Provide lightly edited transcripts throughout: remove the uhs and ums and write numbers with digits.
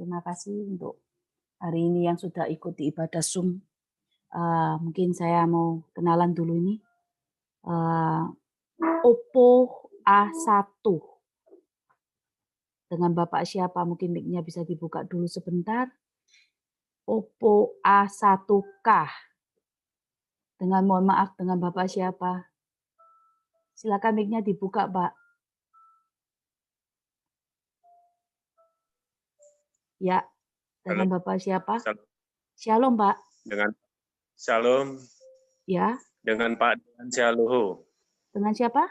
Terima kasih untuk hari ini yang sudah ikuti ibadah Zoom. Mungkin saya mau kenalan dulu ini. Oppo A1. Dengan Bapak siapa? Mungkin mic-nya bisa dibuka dulu sebentar. Oppo A1K. Dengan mohon maaf, dengan Bapak siapa? Silakan mic-nya dibuka, Pak. Ya, Halo. dengan Bapak siapa? Shalom, Pak. Dengan Shalom. Ya. Dengan Pak Dean Sihaluhu. Dengan siapa?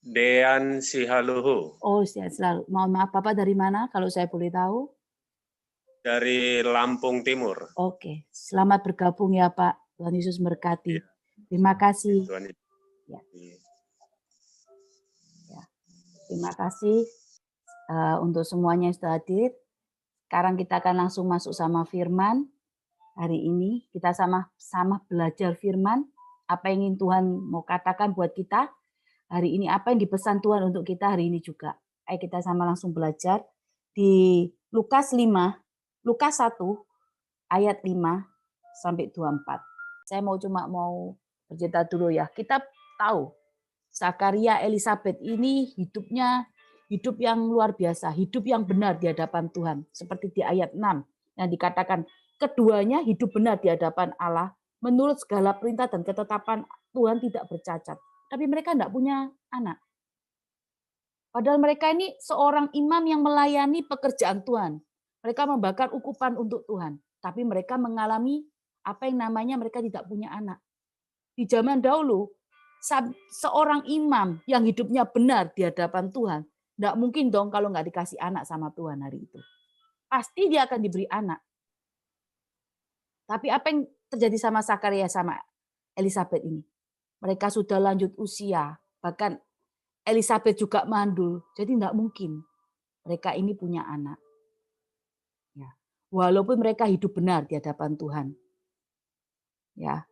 Dean Sihaluhu. Oh, sehat selalu. Mohon maaf, Bapak dari mana kalau saya boleh tahu? Dari Lampung Timur. Oke, selamat bergabung ya Pak. Tuhan Yesus memberkati. Ya. Terima kasih. Tuhan. Ya. Ya. Terima kasih untuk semuanya yang sudah hadir. Sekarang kita akan langsung masuk sama firman. Hari ini kita sama-sama belajar firman. Apa yang ingin Tuhan mau katakan buat kita. Hari ini apa yang dipesan Tuhan untuk kita hari ini juga. Ayo kita sama langsung belajar. Di Lukas 1 ayat 5 sampai 24. Saya mau bercerita dulu ya. Kita tahu Zakaria Elizabeth ini hidup yang luar biasa, hidup yang benar di hadapan Tuhan. Seperti di ayat 6 yang dikatakan keduanya hidup benar di hadapan Allah menurut segala perintah dan ketetapan Tuhan tidak bercacat. Tapi mereka tidak punya anak. Padahal mereka ini seorang imam yang melayani pekerjaan Tuhan. Mereka membakar ukupan untuk Tuhan. Tapi mereka mengalami apa yang namanya mereka tidak punya anak. Di zaman dahulu, seorang imam yang hidupnya benar di hadapan Tuhan, tidak mungkin dong kalau nggak dikasih anak sama Tuhan hari itu. Pasti dia akan diberi anak. Tapi apa yang terjadi sama Zakaria sama Elizabeth ini? Mereka sudah lanjut usia, bahkan Elizabeth juga mandul, jadi tidak mungkin mereka ini punya anak. Ya. Walaupun mereka hidup benar di hadapan Tuhan. Ya.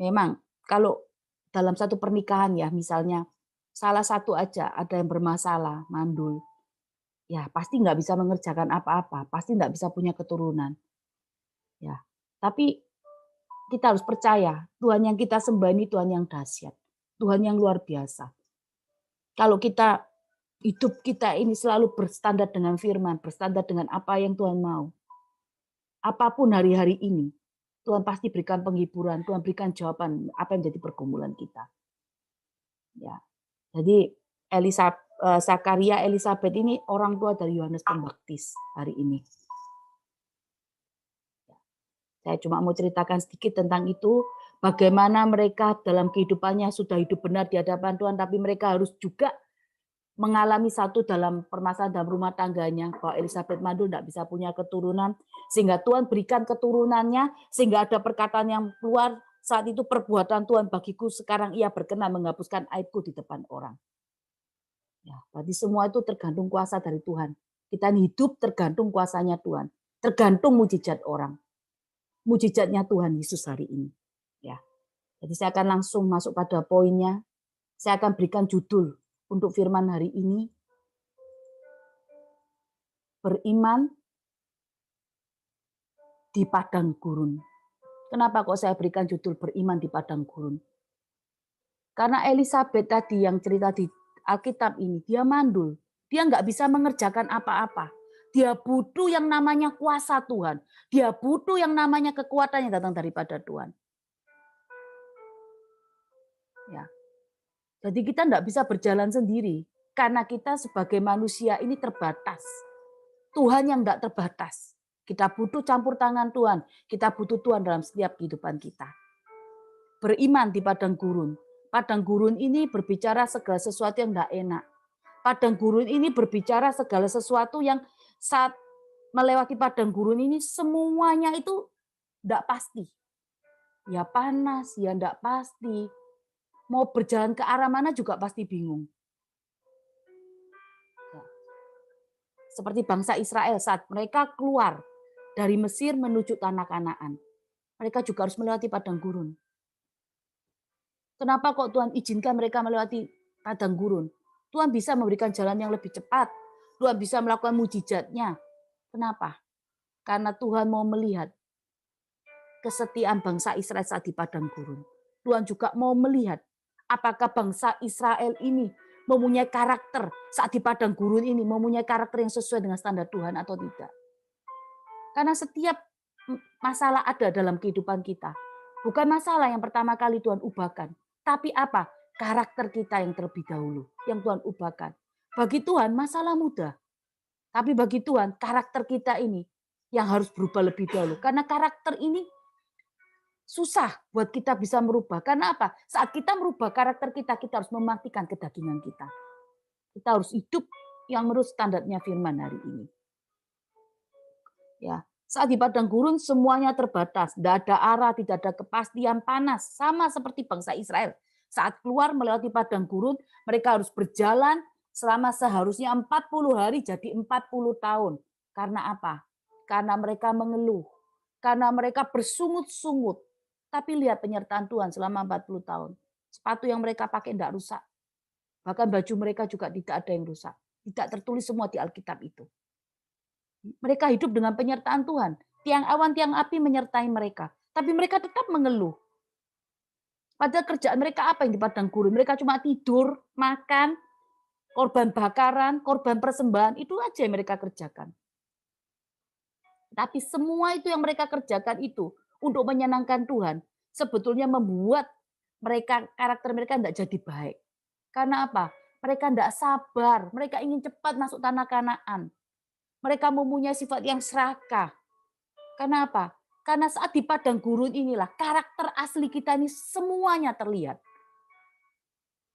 Memang kalau dalam satu pernikahan ya, misalnya salah satu aja ada yang bermasalah, mandul, ya pasti nggak bisa mengerjakan apa-apa, pasti nggak bisa punya keturunan. Ya, tapi kita harus percaya Tuhan yang kita sembah ini Tuhan yang dahsyat, Tuhan yang luar biasa. Kalau hidup kita ini selalu berstandar dengan firman, berstandar dengan apa yang Tuhan mau. Apapun hari-hari ini, Tuhan pasti berikan penghiburan, Tuhan berikan jawaban apa yang menjadi pergumulan kita. Ya, jadi Zakaria Elizabeth ini orang tua dari Yohanes Pembaptis hari ini. Saya cuma mau ceritakan sedikit tentang itu, bagaimana mereka dalam kehidupannya sudah hidup benar di hadapan Tuhan, tapi mereka harus juga mengalami satu dalam permasalahan dalam rumah tangganya, bahwa Elizabeth mandul tidak bisa punya keturunan, sehingga Tuhan berikan keturunannya, sehingga ada perkataan yang keluar, saat itu perbuatan Tuhan bagiku, sekarang ia berkenan menghapuskan aibku di depan orang. Ya, berarti semua itu tergantung kuasa dari Tuhan. Kita hidup tergantung kuasanya Tuhan, tergantung mujizat orang. Mujizatnya Tuhan Yesus hari ini. Ya. Jadi saya akan langsung masuk pada poinnya. Saya akan berikan judul untuk firman hari ini. Beriman di padang gurun. Kenapa kok saya berikan judul beriman di padang gurun? Karena Elizabeth tadi yang cerita di Alkitab ini, dia mandul. Dia nggak bisa mengerjakan apa-apa. Dia butuh yang namanya kuasa Tuhan. Dia butuh yang namanya kekuatan yang datang daripada Tuhan. Ya. Jadi kita nggak bisa berjalan sendiri. Karena kita sebagai manusia ini terbatas. Tuhan yang nggak terbatas. Kita butuh campur tangan Tuhan. Kita butuh Tuhan dalam setiap kehidupan kita. Beriman di padang gurun. Padang gurun ini berbicara segala sesuatu yang tidak enak. Padang gurun ini berbicara segala sesuatu yang saat melewati padang gurun ini semuanya itu tidak pasti. Ya panas, ya tidak pasti. Mau berjalan ke arah mana juga pasti bingung. Seperti bangsa Israel saat mereka keluar dari Mesir menuju tanah Kanaan. Mereka juga harus melewati padang gurun. Kenapa kok Tuhan izinkan mereka melewati padang gurun? Tuhan bisa memberikan jalan yang lebih cepat. Tuhan bisa melakukan mujizatnya. Kenapa? Karena Tuhan mau melihat kesetiaan bangsa Israel saat di padang gurun. Tuhan juga mau melihat apakah bangsa Israel ini mempunyai karakter saat di padang gurun ini, mempunyai karakter yang sesuai dengan standar Tuhan atau tidak. Karena setiap masalah ada dalam kehidupan kita. Bukan masalah yang pertama kali Tuhan ubahkan. Tapi apa? Karakter kita yang terlebih dahulu. Yang Tuhan ubahkan. Bagi Tuhan masalah mudah. Tapi bagi Tuhan karakter kita ini yang harus berubah lebih dahulu. Karena karakter ini susah buat kita bisa merubah. Karena apa? Saat kita merubah karakter kita, kita harus mematikan kedagingan kita. Kita harus hidup yang menurut standarnya firman hari ini. Ya, saat di padang gurun semuanya terbatas, tidak ada arah, tidak ada kepastian, panas, sama seperti bangsa Israel. Saat keluar melewati padang gurun, mereka harus berjalan selama seharusnya 40 hari jadi 40 tahun. Karena apa? Karena mereka mengeluh, karena mereka bersungut-sungut. Tapi lihat penyertaan Tuhan selama 40 tahun. Sepatu yang mereka pakai tidak rusak. Bahkan baju mereka juga tidak ada yang rusak. Tidak tertulis semua di Alkitab itu. Mereka hidup dengan penyertaan Tuhan. Tiang awan, tiang api menyertai mereka. Tapi mereka tetap mengeluh. Padahal kerjaan mereka apa yang di padang gurun? Mereka cuma tidur, makan, korban bakaran, korban persembahan. Itu aja yang mereka kerjakan. Tapi semua itu yang mereka kerjakan itu untuk menyenangkan Tuhan. Sebetulnya membuat mereka, karakter mereka tidak jadi baik. Karena apa? Mereka tidak sabar. Mereka ingin cepat masuk tanah Kanaan. Mereka mempunyai sifat yang serakah. Karena apa? Karena saat di padang gurun inilah karakter asli kita ini semuanya terlihat.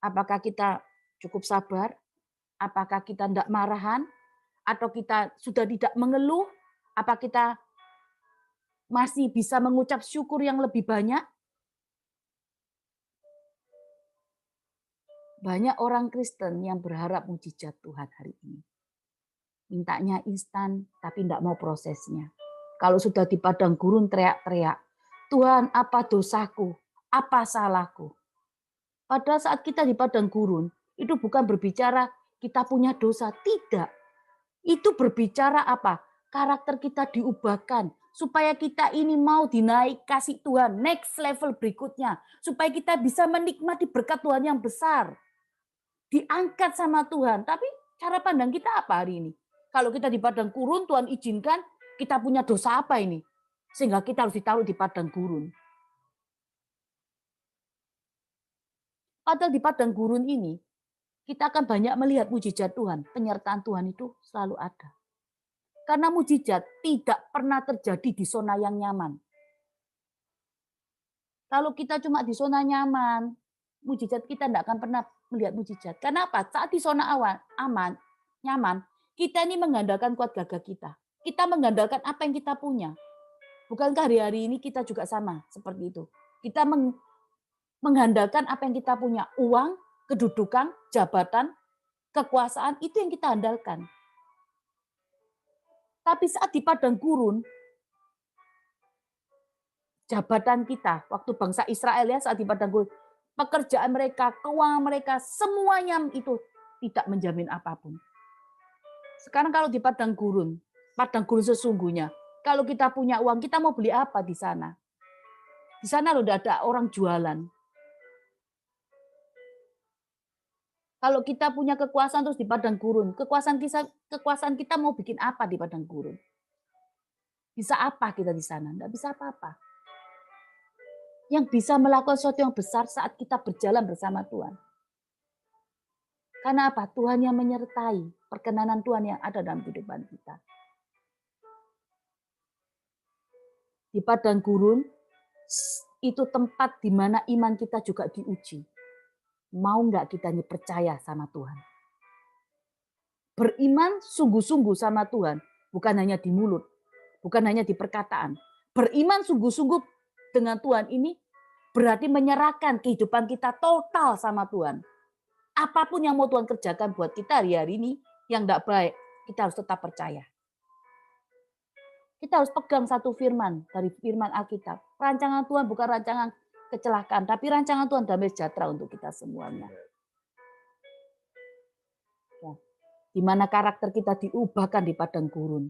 Apakah kita cukup sabar? Apakah kita tidak marahan? Atau kita sudah tidak mengeluh? Apa kita masih bisa mengucap syukur yang lebih banyak? Banyak orang Kristen yang berharap mujizat Tuhan hari ini. Mintanya instan, tapi tidak mau prosesnya. Kalau sudah di padang gurun teriak-teriak, Tuhan apa dosaku? Apa salahku? Padahal saat kita di padang gurun, itu bukan berbicara kita punya dosa. Tidak. Itu berbicara apa? Karakter kita diubahkan. Supaya kita ini mau dinaik kasih Tuhan. Next level berikutnya. Supaya kita bisa menikmati berkat Tuhan yang besar. Diangkat sama Tuhan. Tapi cara pandang kita apa hari ini? Kalau kita di padang gurun, Tuhan izinkan kita punya dosa apa ini? Sehingga kita harus ditaruh di padang gurun. Padahal di padang gurun ini, kita akan banyak melihat mujizat Tuhan. Penyertaan Tuhan itu selalu ada. Karena mujizat tidak pernah terjadi di zona yang nyaman. Kalau kita cuma di zona nyaman, mujizat kita tidak akan pernah melihat mujizat. Karena apa? Saat di zona aman, nyaman, kita ini mengandalkan kuat gagah kita. Kita mengandalkan apa yang kita punya. Bukankah hari-hari ini kita juga sama seperti itu? Kita mengandalkan apa yang kita punya. Uang, kedudukan, jabatan, kekuasaan, itu yang kita andalkan. Tapi saat di padang gurun, jabatan kita, waktu bangsa Israel ya saat di padang gurun, pekerjaan mereka, keuangan mereka, semuanya itu tidak menjamin apapun. Sekarang kalau di padang gurun sesungguhnya, kalau kita punya uang, kita mau beli apa di sana? Di sana loh udah ada orang jualan. Kalau kita punya kekuasaan terus di padang gurun, kekuasaan kita mau bikin apa di padang gurun? Bisa apa kita di sana? Enggak bisa apa-apa. Yang bisa melakukan sesuatu yang besar saat kita berjalan bersama Tuhan. Karena apa? Tuhan yang menyertai perkenanan Tuhan yang ada dalam kehidupan kita. Di padang gurun, itu tempat di mana iman kita juga diuji. Mau nggak kita percaya sama Tuhan? Beriman sungguh-sungguh sama Tuhan, bukan hanya di mulut, bukan hanya di perkataan. Beriman sungguh-sungguh dengan Tuhan ini berarti menyerahkan kehidupan kita total sama Tuhan. Apapun yang mau Tuhan kerjakan buat kita hari-hari ini yang tidak baik, kita harus tetap percaya. Kita harus pegang satu firman dari firman Alkitab. Rancangan Tuhan bukan rancangan kecelakaan, tapi rancangan Tuhan damai sejahtera untuk kita semuanya. Ya. di mana karakter kita diubahkan di padang gurun.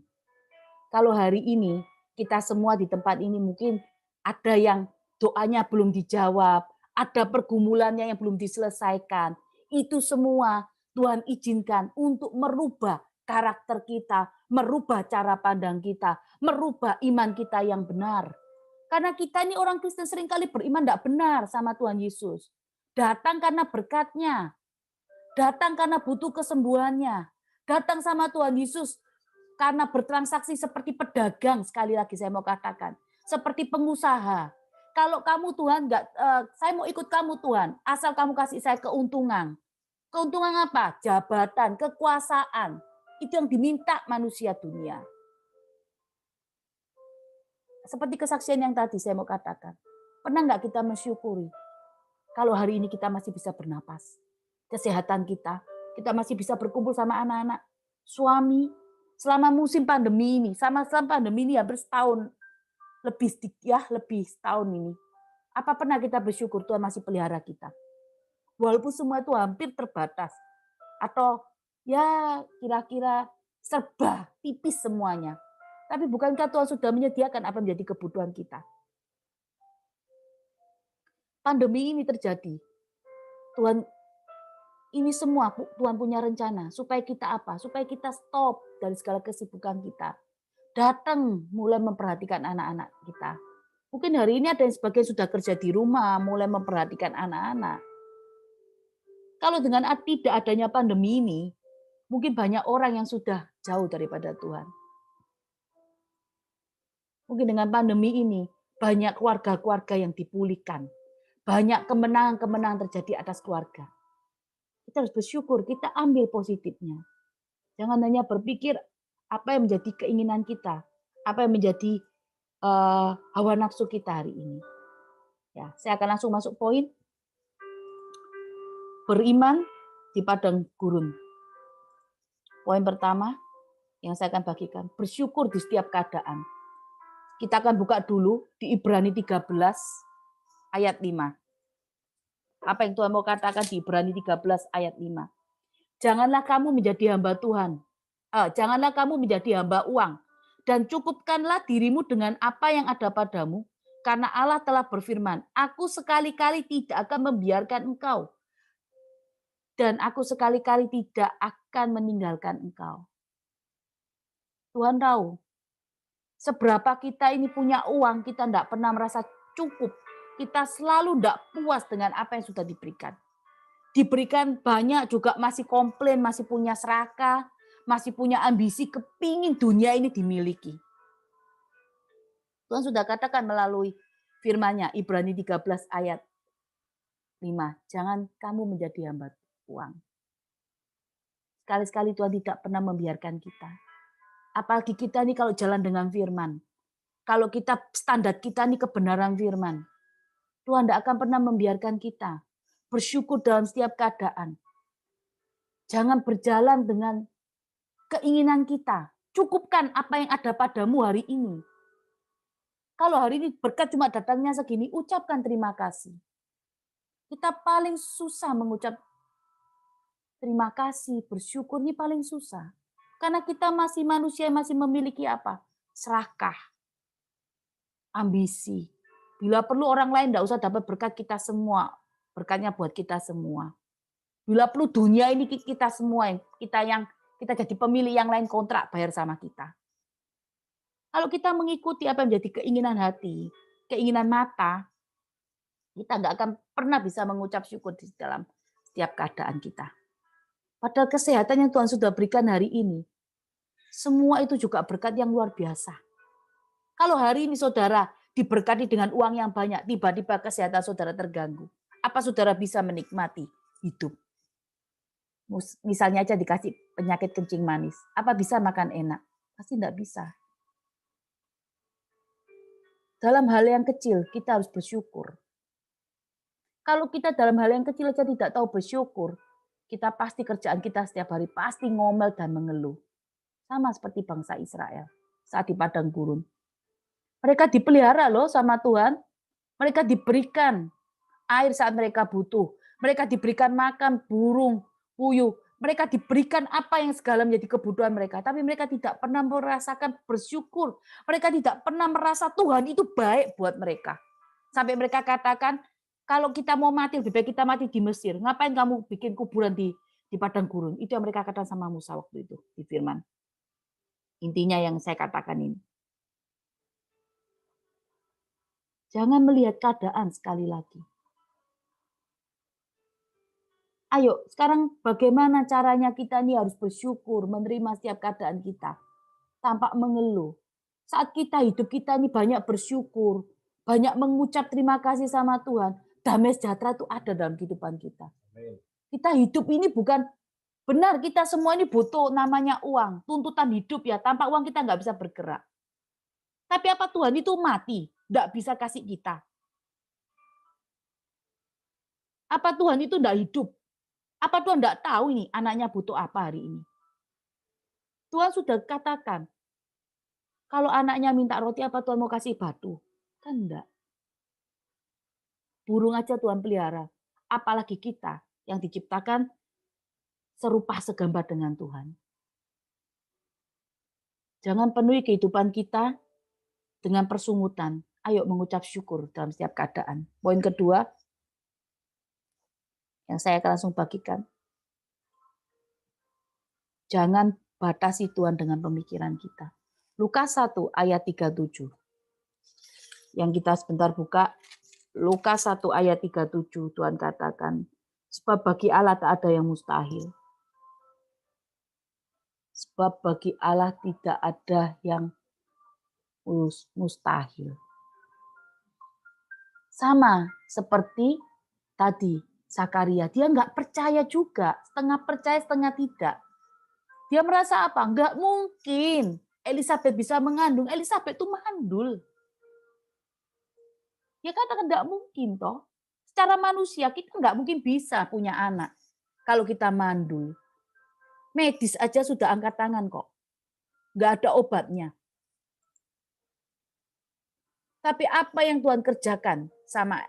Kalau hari ini kita semua di tempat ini mungkin ada yang doanya belum dijawab, ada pergumulannya yang belum diselesaikan. Itu semua Tuhan izinkan untuk merubah karakter kita, merubah cara pandang kita, merubah iman kita yang benar. Karena kita ini orang Kristen seringkali beriman tidak benar sama Tuhan Yesus. Datang karena berkatnya, datang karena butuh kesembuhannya, datang sama Tuhan Yesus karena bertransaksi seperti pedagang, sekali lagi saya mau katakan, seperti pengusaha. Kalau kamu Tuhan saya mau ikut kamu Tuhan, asal kamu kasih saya keuntungan. Keuntungan apa? Jabatan, kekuasaan. Itu yang diminta manusia dunia. Seperti kesaksian yang tadi saya mau katakan. Pernah nggak kita mensyukuri kalau hari ini kita masih bisa bernapas, kesehatan kita masih bisa berkumpul sama anak-anak, suami, selama musim pandemi ini, selama pandemi ini hampir setahun, lebih setahun ini. Apa pernah kita bersyukur Tuhan masih pelihara kita? Walaupun semua itu hampir terbatas, atau ya kira-kira serba tipis semuanya. Tapi bukankah Tuhan sudah menyediakan apa menjadi kebutuhan kita? Pandemi ini terjadi. Tuhan ini semua Tuhan punya rencana supaya kita apa? Supaya kita stop dari segala kesibukan kita. Datang mulai memperhatikan anak-anak kita. Mungkin hari ini ada yang sebagian sudah kerja di rumah, mulai memperhatikan anak-anak. Kalau dengan tidak adanya pandemi ini, mungkin banyak orang yang sudah jauh daripada Tuhan. Mungkin dengan pandemi ini, banyak keluarga-keluarga yang dipulihkan. Banyak kemenangan-kemenangan terjadi atas keluarga. Kita harus bersyukur, kita ambil positifnya. Jangan hanya berpikir apa yang menjadi keinginan kita, apa yang menjadi hawa nafsu kita hari ini. Ya, saya akan langsung masuk poin. Beriman di padang gurun. Poin pertama yang saya akan bagikan, bersyukur di setiap keadaan. Kita akan buka dulu di Ibrani 13 ayat 5. Apa yang Tuhan mau katakan di Ibrani 13 ayat 5. Janganlah kamu menjadi hamba Tuhan. Janganlah kamu menjadi hamba uang. Dan cukupkanlah dirimu dengan apa yang ada padamu. Karena Allah telah berfirman, aku sekali-kali tidak akan membiarkan engkau. Dan aku sekali-kali tidak akan meninggalkan engkau. Tuhan tahu, seberapa kita ini punya uang, kita tidak pernah merasa cukup. Kita selalu tidak puas dengan apa yang sudah diberikan. Diberikan banyak juga masih komplain, masih punya serakah, masih punya ambisi, kepingin dunia ini dimiliki. Tuhan sudah katakan melalui firman-Nya, Ibrani 13 ayat 5. Jangan kamu menjadi hamba uang. Sekali-sekali Tuhan tidak pernah membiarkan kita. Apalagi kita ini kalau jalan dengan firman. Kalau kita standar kita ini kebenaran firman. Tuhan tidak akan pernah membiarkan kita. Bersyukur dalam setiap keadaan. Jangan berjalan dengan keinginan kita. Cukupkan apa yang ada padamu hari ini. Kalau hari ini berkat cuma datangnya segini, ucapkan terima kasih. Kita paling susah mengucap terima kasih, bersyukur ini paling susah. Karena kita masih manusia yang masih memiliki apa? Serakah, ambisi. Bila perlu orang lain tidak usah dapat berkat kita semua. Berkatnya buat kita semua. Bila perlu dunia ini kita semua, kita jadi pemilih yang lain kontrak bayar sama kita. Kalau kita mengikuti apa yang menjadi keinginan hati, keinginan mata, kita nggak akan pernah bisa mengucap syukur di dalam setiap keadaan kita. Padahal kesehatan yang Tuhan sudah berikan hari ini, semua itu juga berkat yang luar biasa. Kalau hari ini saudara diberkati dengan uang yang banyak, tiba-tiba kesehatan saudara terganggu. Apa saudara bisa menikmati hidup? Misalnya aja dikasih penyakit kencing manis. Apa bisa makan enak? Pasti tidak bisa. Dalam hal yang kecil kita harus bersyukur. Kalau kita dalam hal yang kecil saja tidak tahu bersyukur, kita pasti kerjaan kita setiap hari pasti ngomel dan mengeluh. Sama seperti bangsa Israel saat di padang gurun. Mereka dipelihara loh sama Tuhan. Mereka diberikan air saat mereka butuh. Mereka diberikan makan burung, puyuh. Mereka diberikan apa yang segala menjadi kebutuhan mereka, tapi mereka tidak pernah merasakan bersyukur. Mereka tidak pernah merasa Tuhan itu baik buat mereka. Sampai mereka katakan, kalau kita mau mati, lebih baik kita mati di Mesir. Ngapain kamu bikin kuburan di padang gurun? Itu yang mereka katakan sama Musa waktu itu di firman. Intinya yang saya katakan ini. Jangan melihat keadaan sekali lagi. Ayo, sekarang bagaimana caranya kita ini harus bersyukur, menerima setiap keadaan kita. Tanpa mengeluh. Saat kita hidup kita ini banyak bersyukur, banyak mengucap terima kasih sama Tuhan, damai sejahtera itu ada dalam kehidupan kita. Kita hidup ini bukan benar, kita semua ini butuh namanya uang, tuntutan hidup ya, tanpa uang kita nggak bisa bergerak. Tapi apa Tuhan itu mati, nggak bisa kasih kita. Apa Tuhan itu nggak hidup? Apa Tuhan nggak tahu ini anaknya butuh apa hari ini? Tuhan sudah katakan, kalau anaknya minta roti, apa Tuhan mau kasih batu? Kan enggak. Burung aja Tuhan pelihara. Apalagi kita yang diciptakan serupa segambar dengan Tuhan. Jangan penuhi kehidupan kita dengan persungutan. Ayo mengucap syukur dalam setiap keadaan. Poin kedua, yang saya akan langsung bagikan. Jangan batasi Tuhan dengan pemikiran kita. Lukas 1 ayat 37. Yang kita sebentar buka. Lukas 1 ayat 37. Tuhan katakan, sebab bagi Allah tak ada yang mustahil. Sebab bagi Allah tidak ada yang mustahil. Sama seperti tadi Zakaria, dia nggak percaya juga, setengah percaya setengah tidak. Dia merasa apa? Nggak mungkin Elizabeth bisa mengandung. Elizabeth itu mandul. Dia katakan nggak mungkin toh. Secara manusia kita nggak mungkin bisa punya anak kalau kita mandul. Medis aja sudah angkat tangan kok. Nggak ada obatnya. Tapi apa yang Tuhan kerjakan sama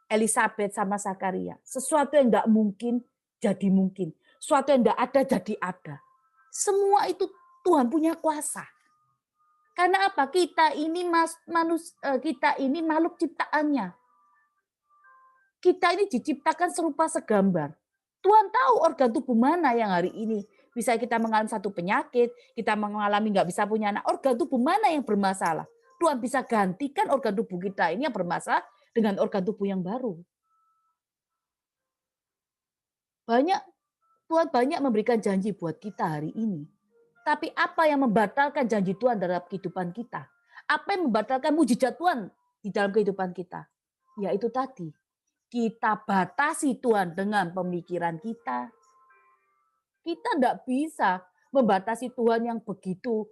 Elizabeth sama Zakaria? Sesuatu yang nggak mungkin jadi mungkin. Sesuatu yang nggak ada jadi ada. Semua itu Tuhan punya kuasa. Karena apa? Kita ini makhluk ciptaannya. Kita ini diciptakan serupa segambar. Tuhan tahu organ tubuh mana yang hari ini bisa kita mengalami satu penyakit, kita mengalami nggak bisa punya anak. Organ tubuh mana yang bermasalah? Tuhan bisa gantikan organ tubuh kita ini yang bermasalah dengan organ tubuh yang baru. Tuhan banyak memberikan janji buat kita hari ini. Tapi apa yang membatalkan janji Tuhan dalam kehidupan kita? Apa yang membatalkan mujizat Tuhan di dalam kehidupan kita? Yaitu tadi, kita batasi Tuhan dengan pemikiran kita. Kita tidak bisa membatasi Tuhan yang begitu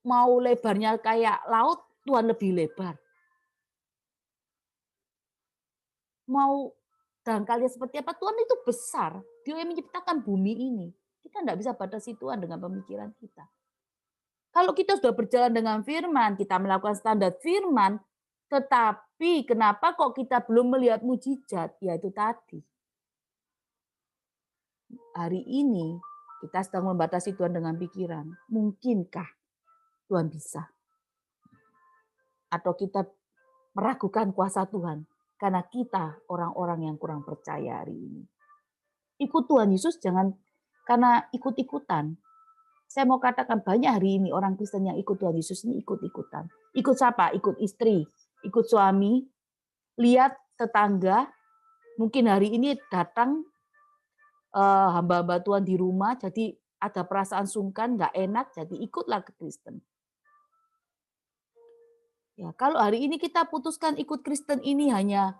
mau lebarnya kayak laut, Tuhan lebih lebar. Mau dangkalnya seperti apa, Tuhan itu besar. Dia yang menciptakan bumi ini. Kita tidak bisa batasi Tuhan dengan pemikiran kita. Kalau kita sudah berjalan dengan firman, kita melakukan standar firman, tetapi kenapa kok kita belum melihat mujizat? Yaitu tadi. Hari ini kita sedang membatasi Tuhan dengan pikiran. Mungkinkah Tuhan bisa? Atau kita meragukan kuasa Tuhan karena kita orang-orang yang kurang percaya hari ini. Ikut Tuhan Yesus jangan karena ikut-ikutan. Saya mau katakan banyak hari ini orang Kristen yang ikut Tuhan Yesus ini ikut-ikutan. Ikut siapa? Ikut istri, ikut suami, lihat tetangga, mungkin hari ini datang hamba-hamba Tuhan di rumah, jadi ada perasaan sungkan, nggak enak, jadi ikutlah ke Kristen. Ya, kalau hari ini kita putuskan ikut Kristen ini hanya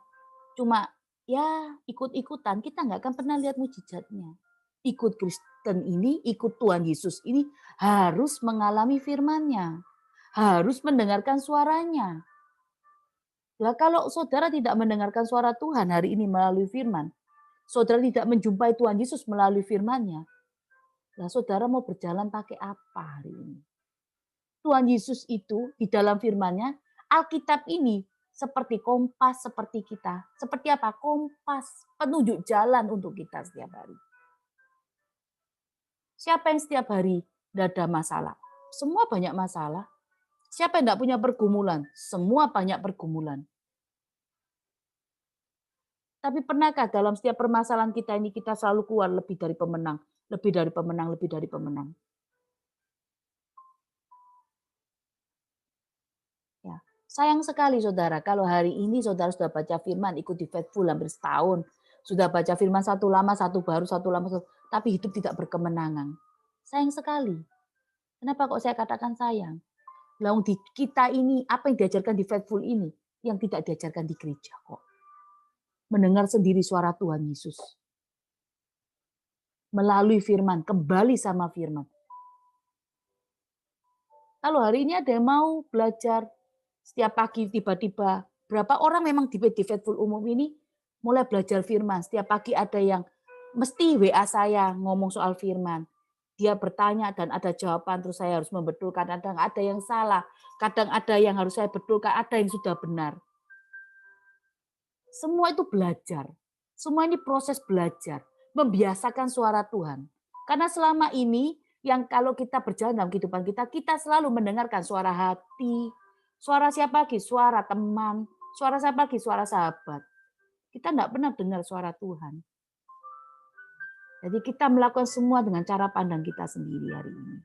cuma ya ikut-ikutan, kita nggak akan pernah lihat mujizatnya. Ikut Kristen ini, ikut Tuhan Yesus ini harus mengalami firman-Nya, harus mendengarkan suaranya. Nah, kalau saudara tidak mendengarkan suara Tuhan hari ini melalui firman, saudara tidak menjumpai Tuhan Yesus melalui firman-Nya, nah saudara mau berjalan pakai apa hari ini? Tuhan Yesus itu di dalam firman-Nya, Alkitab ini seperti kompas seperti kita. Seperti apa? Kompas, penunjuk jalan untuk kita setiap hari. Siapa yang setiap hari tidak ada masalah? Semua banyak masalah. Siapa yang tidak punya pergumulan? Semua banyak pergumulan. Tapi pernahkah dalam setiap permasalahan kita ini kita selalu keluar lebih dari pemenang, lebih dari pemenang, lebih dari pemenang? Ya. Sayang sekali saudara, kalau hari ini saudara sudah baca firman, ikut di Faithful hampir setahun, sudah baca firman satu lama, satu baru, satu lama, satu, tapi hidup tidak berkemenangan. Sayang sekali. Kenapa kok saya katakan sayang? Lalu di kita ini, apa yang diajarkan di Faithful ini, yang tidak diajarkan di gereja kok. Mendengar sendiri suara Tuhan Yesus. Melalui firman, kembali sama firman. Kalau hari ini ada yang mau belajar setiap pagi tiba-tiba, berapa orang memang di Faithful umum ini mulai belajar firman. Setiap pagi ada yang mesti WA saya ngomong soal firman. Dia bertanya dan ada jawaban, terus saya harus membetulkan. Kadang ada yang salah, kadang ada yang harus saya betulkan, ada yang sudah benar. Semua itu belajar. Semua ini proses belajar. Membiasakan suara Tuhan. Karena selama ini, yang kalau kita berjalan dalam kehidupan kita, kita selalu mendengarkan suara hati. Suara siapa lagi? Suara teman. Suara siapa lagi? Suara sahabat. Kita tidak pernah dengar suara Tuhan. Jadi kita melakukan semua dengan cara pandang kita sendiri hari ini.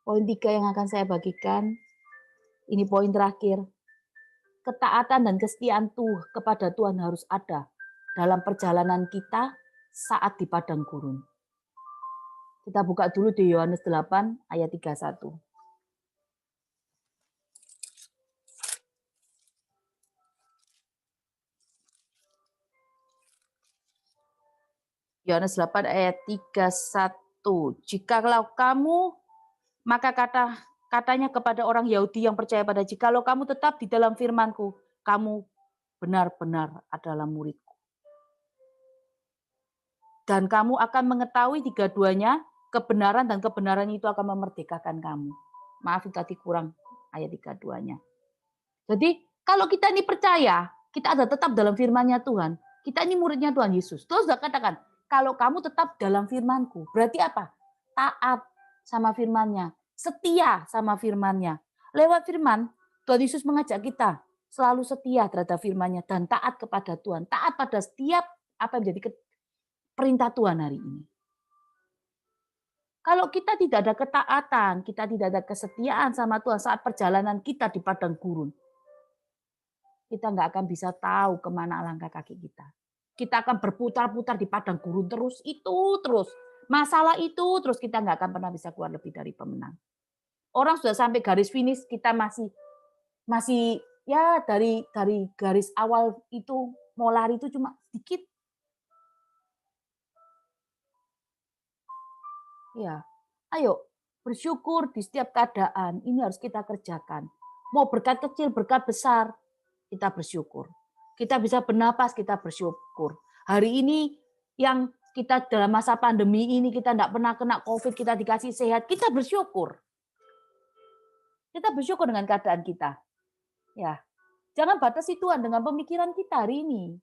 Poin 3 yang akan saya bagikan, ini poin terakhir. Ketaatan dan kesetiaan kepada Tuhan harus ada dalam perjalanan kita saat di padang gurun. Kita buka dulu di Yohanes 8 ayat 31. Yohanes 8 ayat 31. Jikalau kamu, maka katanya kepada orang Yahudi yang percaya pada, jikalau kamu tetap di dalam firman-Ku, kamu benar-benar adalah murid-Ku. Dan kamu akan mengetahui tiga-duanya, kebenaran dan kebenaran itu akan memerdekakan kamu. Maaf tadi kurang ayat 32-nya. Jadi kalau kita ini percaya, kita ada tetap dalam firman-Nya Tuhan, kita ini muridnya Tuhan Yesus. Terus sudah katakan, kalau kamu tetap dalam firman-Ku, berarti apa? Taat sama firman-Nya, setia sama firman-Nya. Lewat firman, Tuhan Yesus mengajak kita selalu setia terhadap firman-Nya dan taat kepada Tuhan. Taat pada setiap apa yang menjadi perintah Tuhan hari ini. Kalau kita tidak ada ketaatan, kita tidak ada kesetiaan sama Tuhan saat perjalanan kita di padang gurun, kita nggak akan bisa tahu kemana langkah kaki kita. Kita akan berputar-putar di padang gurun terus, masalah itu terus, kita nggak akan pernah bisa keluar lebih dari pemenang. Orang sudah sampai garis finish, kita masih ya dari garis awal itu mau lari itu cuma sedikit. Ya, ayo bersyukur di setiap keadaan. Ini harus kita kerjakan. Mau berkat kecil, berkat besar, kita bersyukur. Kita bisa bernapas, kita bersyukur. Hari ini yang kita dalam masa pandemi ini, kita tidak pernah kena COVID, kita dikasih sehat, kita bersyukur. Kita bersyukur dengan keadaan kita. Ya, jangan batasi Tuhan dengan pemikiran kita hari ini.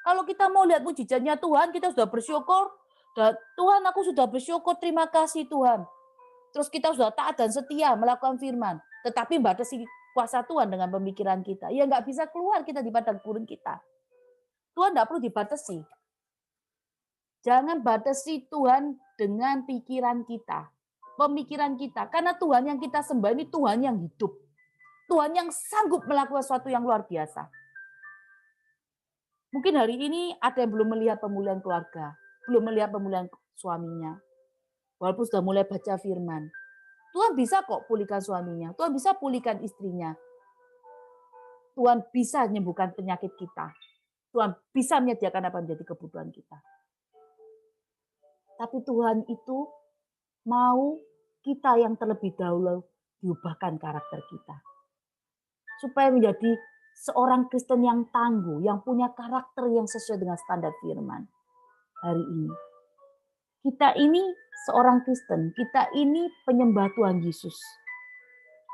Kalau kita mau lihat mujizatnya Tuhan, kita sudah bersyukur. Tuhan, aku sudah bersyukur, terima kasih Tuhan. Terus kita sudah taat dan setia melakukan firman. Tetapi batasi kuasa Tuhan dengan pemikiran kita. Ya nggak bisa keluar kita di padang gurun kita. Tuhan nggak perlu dibatasi. Jangan batasi Tuhan dengan pikiran kita. Pemikiran kita. Karena Tuhan yang kita sembah ini Tuhan yang hidup. Tuhan yang sanggup melakukan sesuatu yang luar biasa. Mungkin hari ini ada yang belum melihat pemulihan keluarga. Belum melihat pemulihan suaminya. Walaupun sudah mulai baca firman. Tuhan bisa kok pulihkan suaminya. Tuhan bisa pulihkan istrinya. Tuhan bisa menyembuhkan penyakit kita. Tuhan bisa menyediakan apa yang menjadi kebutuhan kita. Tapi Tuhan itu mau kita yang terlebih dahulu diubahkan karakter kita. Supaya menjadi seorang Kristen yang tangguh, yang punya karakter yang sesuai dengan standar firman hari ini. Kita ini seorang Kristen, kita ini penyembah Tuhan Yesus.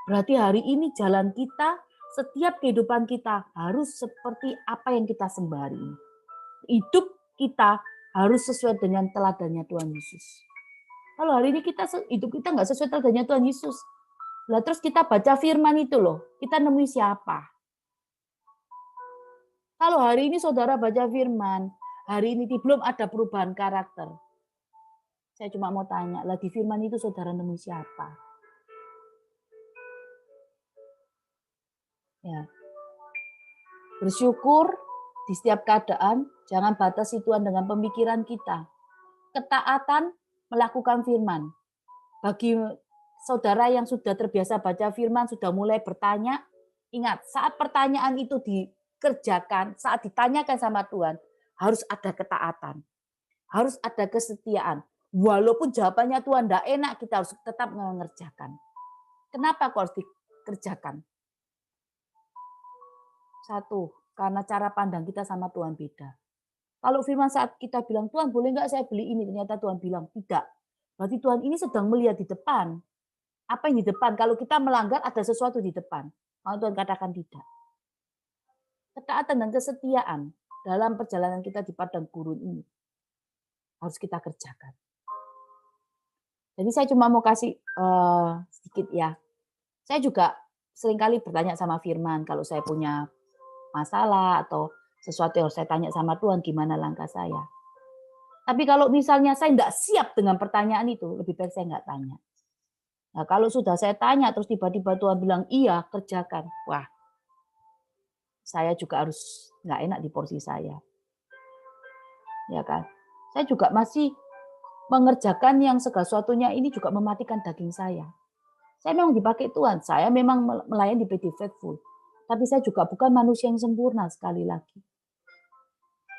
Berarti hari ini jalan kita, setiap kehidupan kita harus seperti apa yang kita sembah hari ini. Hidup kita harus sesuai dengan teladannya Tuhan Yesus. Kalau hari ini hidup kita nggak sesuai teladannya Tuhan Yesus, lah terus kita baca firman itu loh, kita nemui siapa? Kalau hari ini saudara baca firman, hari ini belum ada perubahan karakter. Saya cuma mau tanya, lah di firman itu saudara nemui siapa? Ya. Bersyukur di setiap keadaan, jangan batasi Tuhan dengan pemikiran kita. Ketaatan melakukan firman. Bagi saudara yang sudah terbiasa baca firman, sudah mulai bertanya, ingat, saat pertanyaan itu dikerjakan, saat ditanyakan sama Tuhan, harus ada ketaatan. Harus ada kesetiaan. Walaupun jawabannya Tuhan tidak enak, kita harus tetap mengerjakan. Kenapa kok harus dikerjakan? Satu, karena cara pandang kita sama Tuhan beda. Kalau firman saat kita bilang, Tuhan boleh nggak saya beli ini? Ternyata Tuhan bilang, tidak. Berarti Tuhan ini sedang melihat di depan. Apa yang di depan? Kalau kita melanggar, ada sesuatu di depan. Kalau Tuhan katakan tidak. Ketaatan dan kesetiaan dalam perjalanan kita di padang gurun ini harus kita kerjakan. Jadi saya cuma mau kasih sedikit ya. Saya juga seringkali bertanya sama firman kalau saya punya masalah atau sesuatu yang saya tanya sama Tuhan, gimana langkah saya. Tapi kalau misalnya saya tidak siap dengan pertanyaan itu, lebih baik saya nggak tanya. Nah, kalau sudah saya tanya, terus tiba-tiba Tuhan bilang, iya, kerjakan. Wah, saya juga harus nggak enak di porsi saya. Ya kan? Saya juga masih mengerjakan yang segala sesuatunya ini juga mematikan daging saya. Saya memang dipakai Tuhan, saya memang melayani di PD Faithful. Tapi saya juga bukan manusia yang sempurna sekali lagi.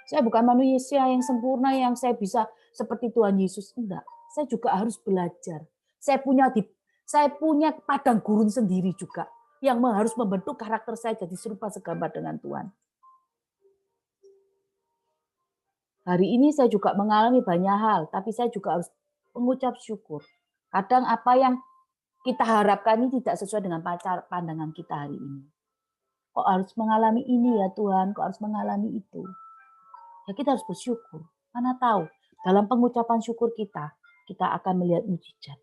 Saya bukan manusia yang sempurna yang saya bisa seperti Tuhan Yesus. Enggak, saya juga harus belajar. Saya punya padang gurun sendiri juga yang harus membentuk karakter saya jadi serupa segambar dengan Tuhan. Hari ini saya juga mengalami banyak hal, tapi saya juga harus mengucap syukur. Kadang apa yang kita harapkan ini tidak sesuai dengan pandangan kita hari ini. Kok harus mengalami ini ya Tuhan, kok harus mengalami itu. Ya kita harus bersyukur. Mana tahu, dalam pengucapan syukur kita akan melihat mujizat.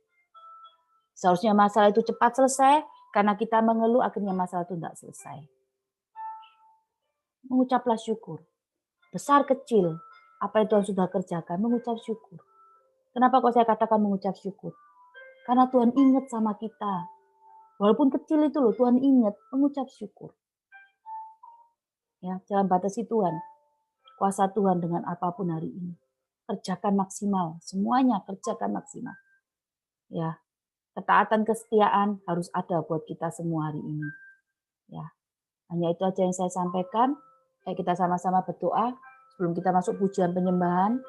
Seharusnya masalah itu cepat selesai, karena kita mengeluh akhirnya masalah itu tidak selesai. Mengucaplah syukur. Besar kecil, apa yang Tuhan sudah kerjakan, mengucap syukur. Kenapa kok saya katakan mengucap syukur? Karena Tuhan ingat sama kita. Walaupun kecil itu loh, Tuhan ingat, mengucap syukur. Ya, jangan batasi Tuhan. Kuasa Tuhan dengan apapun hari ini. Kerjakan maksimal, semuanya kerjakan maksimal. Ya, ketaatan kesetiaan harus ada buat kita semua hari ini. Ya, hanya itu aja yang saya sampaikan. Kita sama-sama berdoa sebelum kita masuk pujian penyembahan.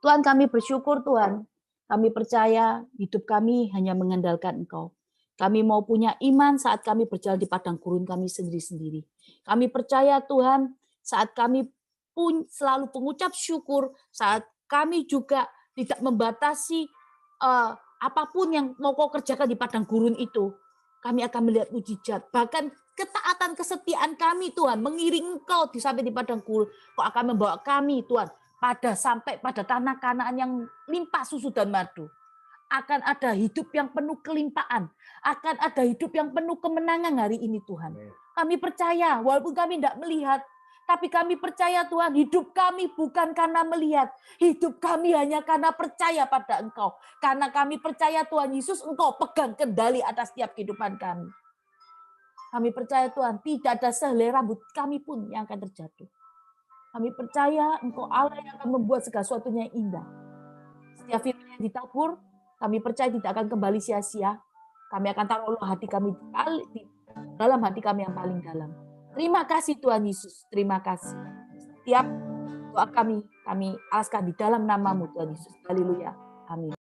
Tuhan, kami bersyukur Tuhan. Kami percaya hidup kami hanya mengandalkan Engkau. Kami mau punya iman saat kami berjalan di padang gurun kami sendiri-sendiri. Kami percaya Tuhan saat kami pun selalu pengucap syukur, saat kami juga tidak membatasi apapun yang mau kau kerjakan di padang gurun itu, kami akan melihat mujizat. Bahkan ketaatan kesetiaan kami Tuhan mengiring Engkau sampai di padang gurun, Kau akan membawa kami Tuhan sampai pada tanah Kanaan yang limpah susu dan madu. Akan ada hidup yang penuh kelimpahan. Akan ada hidup yang penuh kemenangan hari ini Tuhan. Kami percaya walaupun kami tidak melihat, tapi kami percaya Tuhan, hidup kami bukan karena melihat. Hidup kami hanya karena percaya pada Engkau. Karena kami percaya Tuhan Yesus, Engkau pegang kendali atas setiap kehidupan kami. Kami percaya Tuhan, tidak ada sehelai rambut kami pun yang akan terjatuh. Kami percaya Engkau Allah yang akan membuat segala sesuatunya yang indah. Setiap firman yang ditabur, kami percaya tidak akan kembali sia-sia. Kami akan taruh hati kami di dalam hati kami yang paling dalam. Terima kasih Tuhan Yesus, terima kasih. Setiap doa kami alaskan di dalam nama-Mu Tuhan Yesus. Haleluya. Amin.